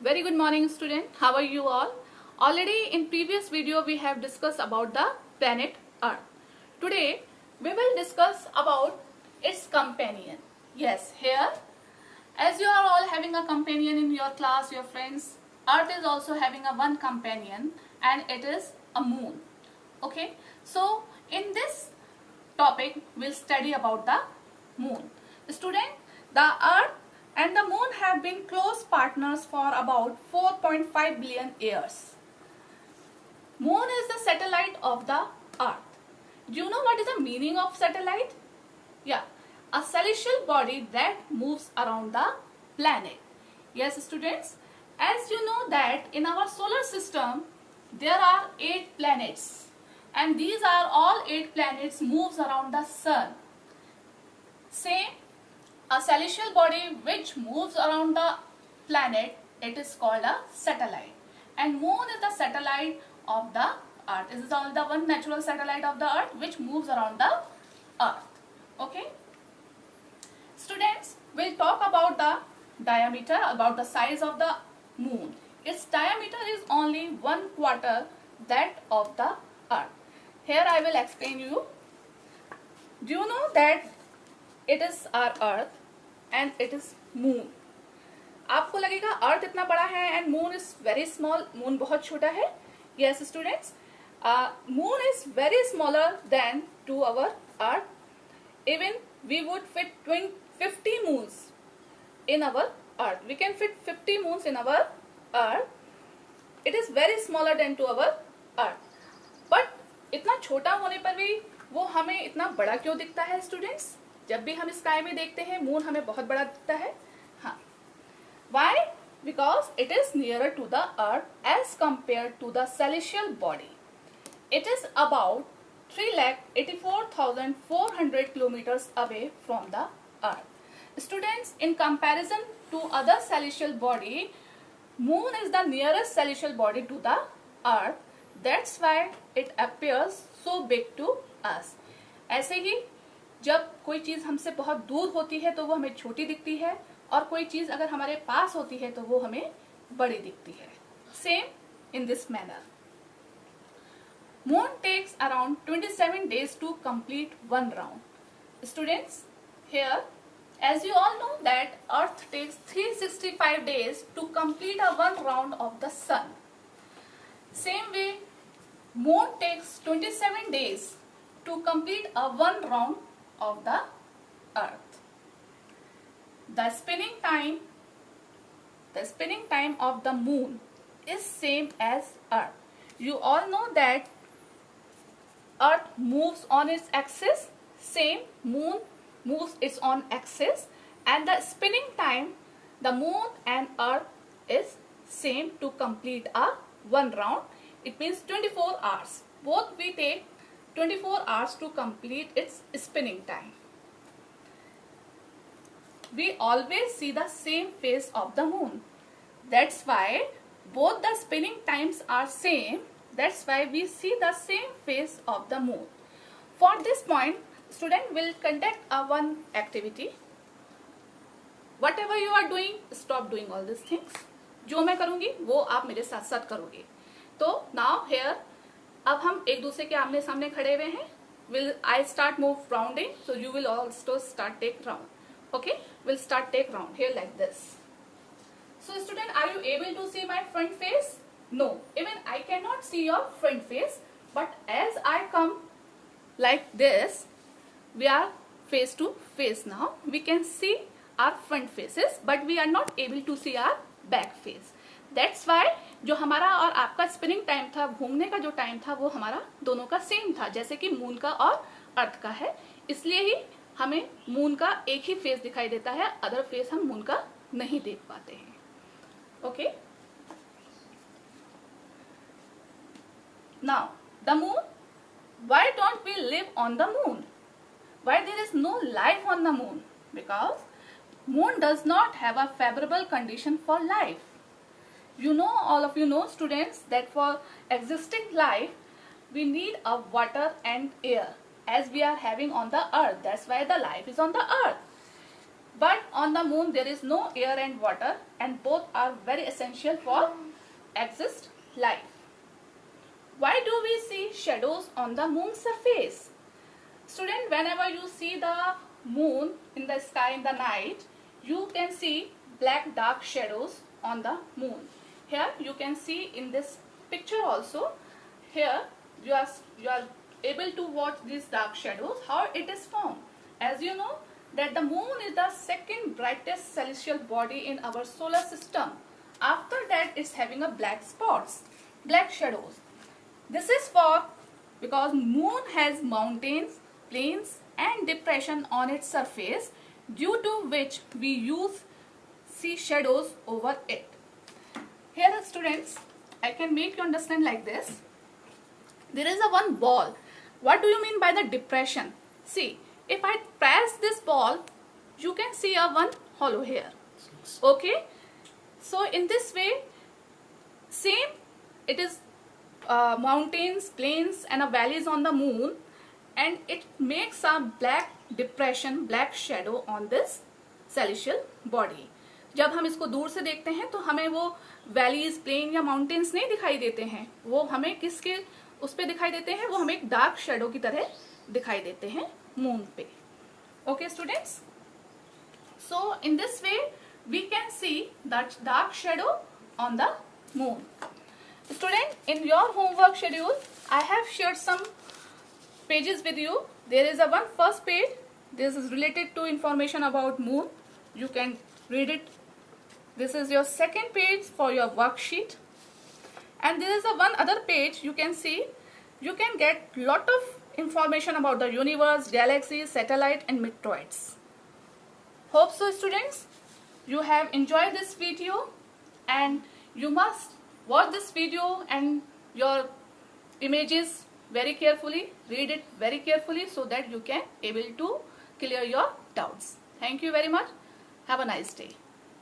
Very good morning student. How are you all? Already in previous video we have discussed about the planet Earth. Today we will discuss about its companion. Yes, here as you are all having a companion in your class, your friends, Earth is also having a one companion and it is a moon. Okay, so in this topic we'll study about the moon. Student, the Earth and the moon have been close partners for about 4.5 billion years. Moon is the satellite of the Earth. Do you know what is the meaning of satellite? Yeah, a celestial body that moves around the planet. Yes students, as you know that in our solar system there are 8 planets and these are all 8 planets moves around the sun. Same, a celestial body which moves around the planet, it is called a satellite. And moon is the satellite of the earth. This is all the one natural satellite of the earth which moves around the earth. Okay. Students, we'll talk about the diameter, about the size of the moon. Its diameter is only 1/4 that of the earth. Here I will explain you. Do you know that it is our earth and it is moon? आपको लगेगा अर्थ इतना बड़ा है and moon is very small. moon बहुत छोटा है. Yes students, moon is very smaller than to our earth. Even we would fit 50 moons in our earth. We can fit 50 moons in our earth. It is very smaller than to our earth. But इतना छोटा होने पर भी वो हमें इतना बड़ा क्यों दिखता है स्टूडेंट्स? जब भी हम स्काई में देखते हैं मून हमें बहुत बड़ा दिखता है. हाँ, why? Because it is nearer to the earth as compared to the celestial body. It is about 3,84,400 kilometers away from the earth. Students, in comparison to other celestial body, moon is the nearest celestial body to the earth. That's why it appears so big to us. ऐसे ही जब कोई चीज हमसे बहुत दूर होती है तो वो हमें छोटी दिखती है और कोई चीज अगर हमारे पास होती है तो वो हमें बड़ी दिखती है. Same in this manner. Moon takes around 27 days to complete one round. Students, here as you all know that Earth takes 365 days to complete a one round of the sun. Same way, Moon takes 27 days to complete a one round of the Earth. The spinning time of the Moon is same as Earth. You all know that Earth moves on its axis. Same, Moon moves its own axis, and the spinning time, the Moon and Earth is same to complete a one round. It means 24 hours. Both we take 24 hours to complete its spinning time. We always see the same face of the moon. That's why both the spinning times are same. That's why we see the same face of the moon. For this point, student will conduct a one activity. Whatever you are doing, stop doing all these things. जो मैं करूँगी वो आप मेरे साथ साथ करोगे. तो now here, अब हम एक दूसरे के आमने सामने खड़े हुए हैं. Will I start move rounding? So you will also start take round. Okay? We'll start take round here like this. So student, are you able to see my front face? No, even I cannot see your front face. But as I come like this, we are face to face now. We can see our front faces, but we are not able to see our back face. That's why जो हमारा और आपका spinning time था, घूमने का जो time था, वो हमारा दोनों का सेम था, जैसे कि मून का और अर्थ का है. इसलिए ही हमें मून का एक ही फेस दिखाई देता है, अदर फेस हम मून का नहीं देख पाते हैं. Okay. Now the moon. Why don't we live on the moon? Why there is no life on the moon? Because moon does not have a favorable condition for life. You know, all of you know students, that for existing life we need a water and air as we are having on the earth. That's why the life is on the earth. but on the moon there is no air and water, and both are very essential for exist life. Why do we see shadows on the moon surface? Student, whenever you see the moon in the sky in the night, you can see black dark shadows on the moon. Here you can see in this picture also, here you are able to watch these dark shadows, how it is formed. As you know that the moon is the second brightest celestial body in our solar system. After that it's having a black spots, black shadows. This is for because moon has mountains, plains and depression on its surface, due to which we see shadows over it. Here students, I can make you understand like this. There is a one ball. What do you mean by the depression? See, if I press this ball, you can see a one hollow here. Okay. So in this way, same it is mountains, plains and valleys on the moon, and it makes a black depression, black shadow on this celestial body. जब हम इसको दूर से देखते हैं तो हमें वो वैलीज, प्लेन या माउंटेन्स नहीं दिखाई देते हैं, वो हमें किसके उस पे दिखाई देते हैं, वो हमें एक डार्क शेडो की तरह दिखाई देते हैं मून पे. Okay students, so in this way we can see that dark shadow on the moon. Student, in your homework schedule, I have shared some pages with you. There is a one first page. This is related to information about moon. You can read it. This is your second page for your worksheet. And there is a one other page you can see. You can get lot of information about the universe, galaxies, satellite and meteoroids. Hope so students, you have enjoyed this video, and you must watch this video and your images very carefully, read it very carefully so that you can able to clear your doubts. Thank you very much. Have a nice day.